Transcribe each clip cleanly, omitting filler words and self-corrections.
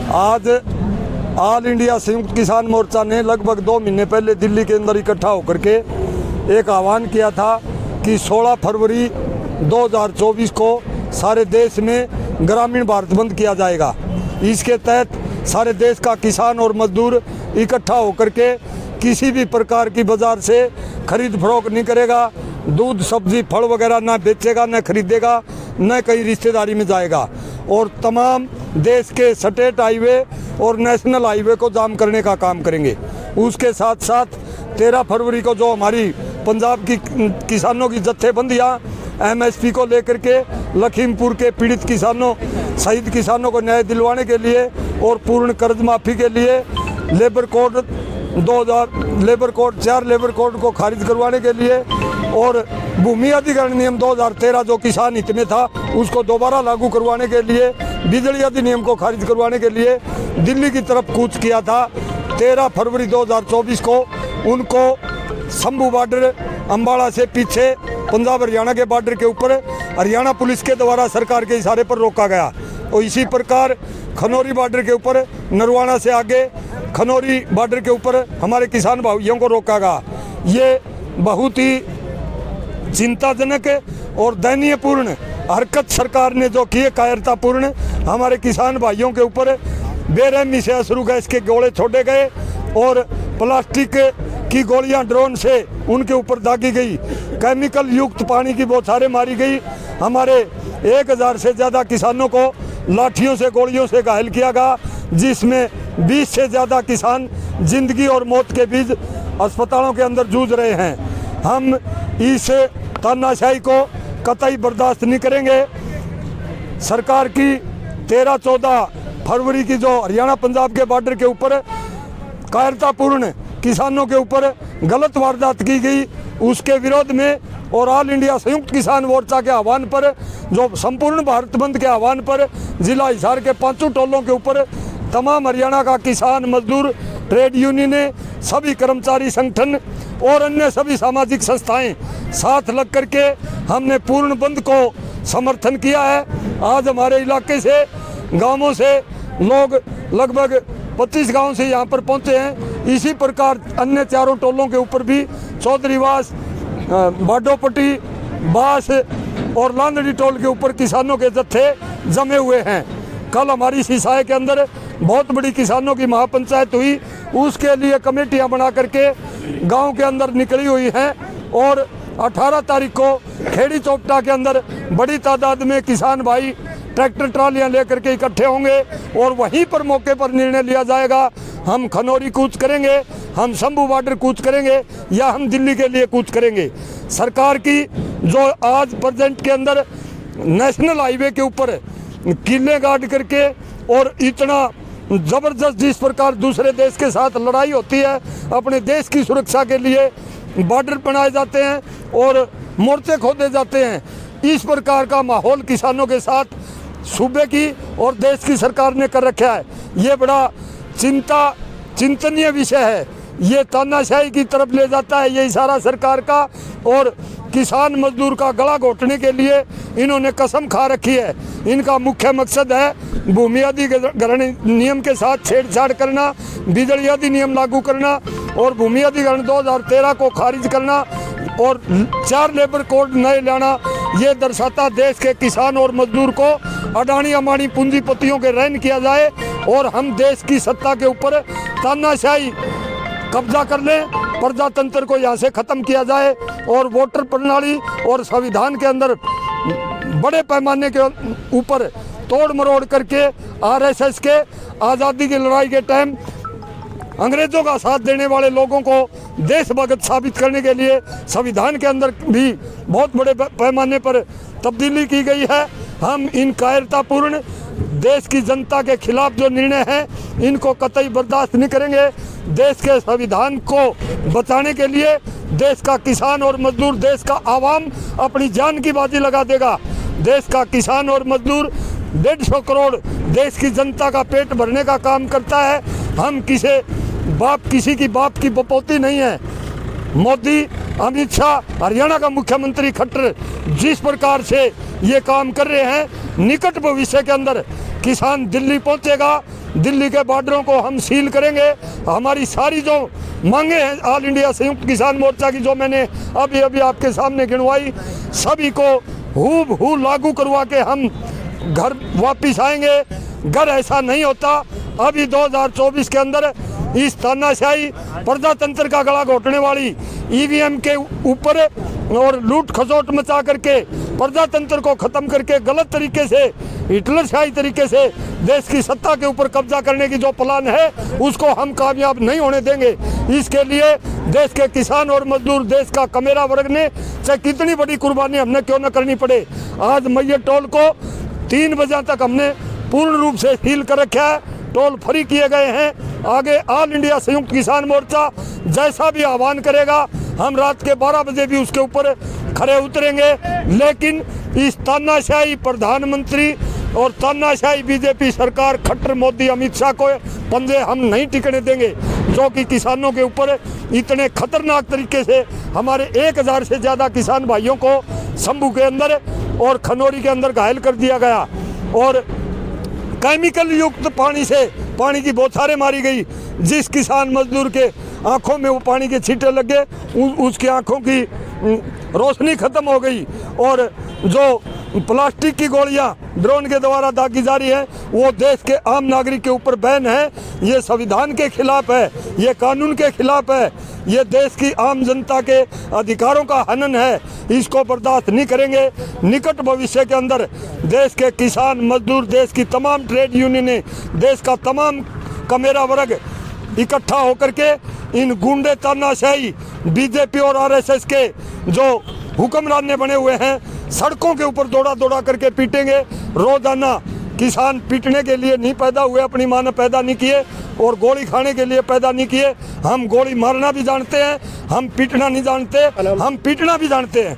आज all India संयुक्त किसान मोर्चा ने लगभग 2 महीने पहले दिल्ली के अंदर इकट्ठा होकर के एक आह्वान किया था कि 16 फरवरी 2024 को सारे देश में ग्रामीण भारत बंद किया जाएगा। इसके तहत सारे देश का किसान और मजदूर इकट्ठा होकर के किसी भी प्रकार की बाज़ार से खरीद फरोख्त नहीं करेगा, दूध सब्जी फल वगैरह ना बेचेगा, न खरीदेगा, न कहीं रिश्तेदारी में जाएगा और तमाम देश के स्टेट हाईवे और नेशनल हाईवे को जाम करने का काम करेंगे। उसके साथ साथ 13 फरवरी को जो हमारी पंजाब की किसानों की जत्थेबंदियाँ MSP को लेकर के लखीमपुर के पीड़ित किसानों शहीद किसानों को न्याय दिलवाने के लिए और पूर्ण कर्ज माफ़ी के लिए लेबर कोड 4 लेबर कोड को खारिज करवाने के लिए और भूमि अधिग्रहण नियम 2013 जो किसान हित में था उसको दोबारा लागू करवाने के लिए, बिजली अधिनियम को खारिज करवाने के लिए दिल्ली की तरफ कूच किया था। 13 फरवरी 2024 को उनको शंभू बॉर्डर अम्बाड़ा से पीछे पंजाब हरियाणा के बॉर्डर के ऊपर हरियाणा पुलिस के द्वारा सरकार के इशारे पर रोका गया और इसी प्रकार खनौरी बॉर्डर के ऊपर नरवाना से आगे खनौरी बॉर्डर के ऊपर हमारे किसान भाइयों को रोका गया। ये बहुत ही चिंताजनक और दयनीयपूर्ण हरकत सरकार ने जो की, कायरतापूर्ण हमारे किसान भाइयों के ऊपर बेरहमी से अश्रु गैस के गोले छोड़े गए और प्लास्टिक की गोलियां ड्रोन से उनके ऊपर दागी गई, केमिकल युक्त पानी की बौछारें मारी गई। हमारे 1000 से ज़्यादा किसानों को लाठियों से गोलियों से घायल किया गया, जिसमें 20 से ज़्यादा किसान जिंदगी और मौत के बीच अस्पतालों के अंदर जूझ रहे हैं। हम इस तानाशाही को कतई बर्दाश्त नहीं करेंगे। सरकार की 13-14 फरवरी की जो हरियाणा पंजाब के बॉर्डर के ऊपर कायरतापूर्ण किसानों के ऊपर गलत वारदात की गई, उसके विरोध में और ऑल इंडिया संयुक्त किसान मोर्चा के आह्वान पर, जो संपूर्ण भारत बंद के आह्वान पर जिला हिसार के 5 टोलों के ऊपर तमाम हरियाणा का किसान मजदूर ट्रेड यूनियनें, सभी कर्मचारी संगठन और अन्य सभी सामाजिक संस्थाएं साथ लग करके हमने पूर्ण बंद को समर्थन किया है। आज हमारे इलाके से गांवों से लोग लगभग 25 गांव से यहाँ पर पहुँचे हैं। इसी प्रकार अन्य 4 टोलों के ऊपर भी चौधरीवास, बाडोपट्टी, बास और लांदड़ी टोल के ऊपर किसानों के जत्थे जमे हुए हैं। कल हमारी सिसाए के अंदर बहुत बड़ी किसानों की महापंचायत हुई, उसके लिए कमेटियां बना करके गांव के अंदर निकली हुई हैं और 18 तारीख को खेड़ी चौपटा के अंदर बड़ी तादाद में किसान भाई ट्रैक्टर ट्रालियां लेकर के इकट्ठे होंगे और वहीं पर मौके पर निर्णय लिया जाएगा। हम खनौरी कूच करेंगे, हम शंभू बॉर्डर कूच करेंगे या हम दिल्ली के लिए कूच करेंगे। सरकार की जो आज प्रेजेंट के अंदर नेशनल हाईवे के ऊपर किले गाड़ करके और इतना ज़बरदस्त जिस प्रकार दूसरे देश के साथ लड़ाई होती है, अपने देश की सुरक्षा के लिए बॉर्डर बनाए जाते हैं और मोर्चे खोदे जाते हैं, इस प्रकार का माहौल किसानों के साथ सूबे की और देश की सरकार ने कर रखा है। ये बड़ा चिंतनीय विषय है। ये तानाशाही की तरफ ले जाता है ये इशारा सरकार का और किसान मजदूर का गला घोटने के लिए इन्होंने कसम खा रखी है। इनका मुख्य मकसद है भूमि अधिग्रहण नियम के साथ छेड़छाड़ करना, बिजली अधिनियम लागू करना और भूमि अधिग्रहण 2013 को खारिज करना और 4 लेबर कोड नए लाना। ये दर्शाता देश के किसान और मजदूर को अडानी अम्बानी पूंजीपतियों के रहन किया जाए और हम देश की सत्ता के ऊपर तानाशाही कब्जा कर लें, प्रजातंत्र को यहाँ से ख़त्म किया जाए और वोटर प्रणाली और संविधान के अंदर बड़े पैमाने के ऊपर तोड़ मरोड़ करके RSS के आज़ादी की लड़ाई के टाइम अंग्रेज़ों का साथ देने वाले लोगों को देशभक्त साबित करने के लिए संविधान के अंदर भी बहुत बड़े पैमाने पर तब्दीली की गई है। हम इन कायरतापूर्ण देश की जनता के खिलाफ जो निर्णय हैं इनको कतई बर्दाश्त नहीं करेंगे। देश के संविधान को बचाने के लिए देश का किसान और मजदूर, देश का आवाम अपनी जान की बाजी लगा देगा। देश का किसान और मजदूर 150 करोड़ देश की जनता का पेट भरने का काम करता है। हम किसी की बाप की बपोती नहीं है। मोदी, अमित शाह, हरियाणा का मुख्यमंत्री खट्टर जिस प्रकार से ये काम कर रहे हैं, निकट भविष्य के अंदर किसान दिल्ली पहुंचेगा दिल्ली के बॉर्डरों को हम सील करेंगे। हमारी सारी जो मांगे हैं ऑल इंडिया संयुक्त किसान मोर्चा की, जो मैंने अभी अभी आपके सामने गिनवाई, सभी को हूबहू लागू करवा के हम घर वापिस आएंगे। घर ऐसा नहीं होता। अभी 2024 के अंदर इस तानाशाही प्रजातंत्र का गला घोटने वाली ईवीएम के ऊपर और लूट खसोट मचा करके प्रजातंत्र को खत्म करके गलत तरीके से हिटलरशाही तरीके से देश की सत्ता के ऊपर कब्जा करने की जो प्लान है उसको हम कामयाब नहीं होने देंगे। इसके लिए देश के किसान और मजदूर, देश का कमेरा वर्ग ने चाहे कितनी बड़ी कुर्बानी हमने क्यों न करनी पड़े, आज मैयर टोल को 3 बजे तक हमने पूर्ण रूप से सील कर रखा है। टोल फ्री किए गए हैं। आगे ऑल इंडिया संयुक्त किसान मोर्चा जैसा भी आह्वान करेगा हम रात के 12 बजे भी उसके ऊपर खड़े उतरेंगे। लेकिन इस तानाशाही प्रधानमंत्री और तानाशाही बीजेपी सरकार, खट्टर मोदी अमित शाह को पंजे हम नहीं टिकने देंगे, जो कि किसानों के ऊपर इतने खतरनाक तरीके से हमारे 1000 से ज़्यादा किसान भाइयों को शंभू के अंदर और खनौरी के अंदर घायल कर दिया गया और केमिकल युक्त पानी से पानी की बौछारें मारी गई। जिस किसान मजदूर के आंखों में वो पानी के छींटे लग गए उसकी आंखों की रोशनी खत्म हो गई और जो प्लास्टिक की गोलियां ड्रोन के द्वारा दागी जा रही है वो देश के आम नागरिक के ऊपर बैन है। ये संविधान के खिलाफ है, ये कानून के खिलाफ है, ये देश की आम जनता के अधिकारों का हनन है। इसको बर्दाश्त नहीं करेंगे। निकट भविष्य के अंदर देश के किसान मजदूर, देश की तमाम ट्रेड यूनियनें, देश का तमाम कमेरा वर्ग इकट्ठा होकर के इन गुंडे तानाशाही बीजेपी और आरएसएस के जो हुक्मरान बने हुए हैं सड़कों के ऊपर दौड़ा दौड़ा करके पीटेंगे। रोजाना किसान पीटने के लिए नहीं पैदा हुए, अपनी माँ ने पैदा नहीं किए और गोली खाने के लिए पैदा नहीं किए। हम गोली मारना भी जानते हैं, हम पीटना नहीं जानते, हम पीटना भी जानते हैं।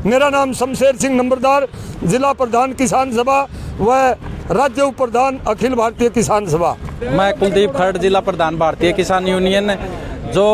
मेरा नाम शमशेर सिंह नंबरदार, जिला प्रधान किसान सभा व राज्य उप प्रधान अखिल भारतीय किसान सभा। मैं कुलदीप खड़, जिला प्रधान भारतीय किसान यूनियन। जो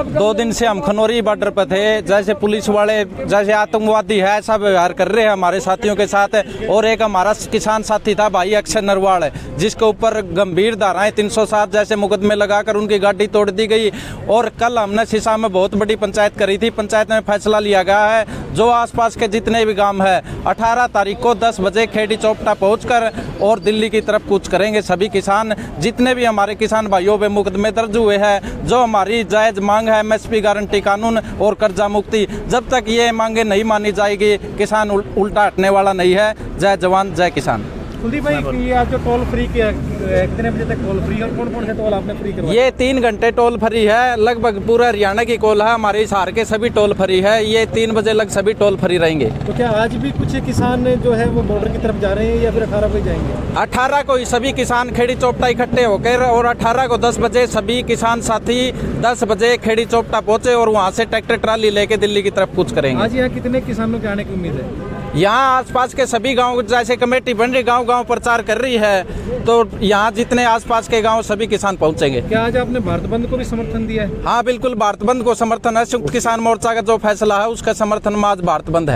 2 दिन से हम खनौरी बॉर्डर पर थे, जैसे पुलिस वाले जैसे आतंकवादी है ऐसा व्यवहार कर रहे हैं हमारे साथियों के साथ। और एक हमारा किसान साथी था भाई अक्षय नरवाल, जिसके ऊपर गंभीर धाराएं 307 जैसे मुकदमे लगाकर उनकी गाड़ी तोड़ दी गई। और कल हमने सिसा में बहुत बड़ी पंचायत करी थी। पंचायत में फैसला लिया गया है जो आसपास के जितने भी गांव है 18 तारीख को 10 बजे खेड़ी चौपटा पहुंचकर और दिल्ली की तरफ कूच करेंगे। सभी किसान, जितने भी हमारे किसान भाइयों पे मुकदमे दर्ज हुए हैं, जो हमारी जायज मांग है एमएसपी गारंटी कानून और कर्जा मुक्ति, जब तक ये मांगे नहीं मानी जाएगी किसान उल्टा हटने वाला नहीं है। जय जवान जय किसान। कुलदीप भाई, ये आज जो टोल फ्री किया, कितने बजे तक टोल फ्री और कौन कौन से टोल आपने फ्री करवाए? ये 3 घंटे टोल फ्री है। लगभग पूरा हरियाणा की कॉल है, हमारे हिसार के सभी टोल फ्री है। ये 3 बजे लग सभी टोल फ्री रहेंगे। तो क्या आज भी कुछ किसान जो है वो बॉर्डर की तरफ जा रहे हैं या फिर 18 बजे जाएंगे? 18 को सभी किसान खेड़ी चौपटा इकट्ठे होकर और 18 को 10 बजे सभी किसान साथी 10 बजे खेड़ी चौपटा पहुंचे और वहां से ट्रैक्टर ट्राली लेके दिल्ली की तरफ कूच करेंगे। आज यहाँ कितने किसानों के आने की उम्मीद है? यहाँ आसपास के सभी गांव, जैसे कमेटी बन रही गांव गांव प्रचार कर रही है, तो यहाँ जितने आसपास के गांव सभी किसान पहुंचेंगे। क्या आज आपने भारत बंद को भी समर्थन दिया है? हाँ बिल्कुल, भारत बंद को समर्थन है। संयुक्त किसान मोर्चा का जो फैसला है उसका समर्थन में आज भारत बंद है।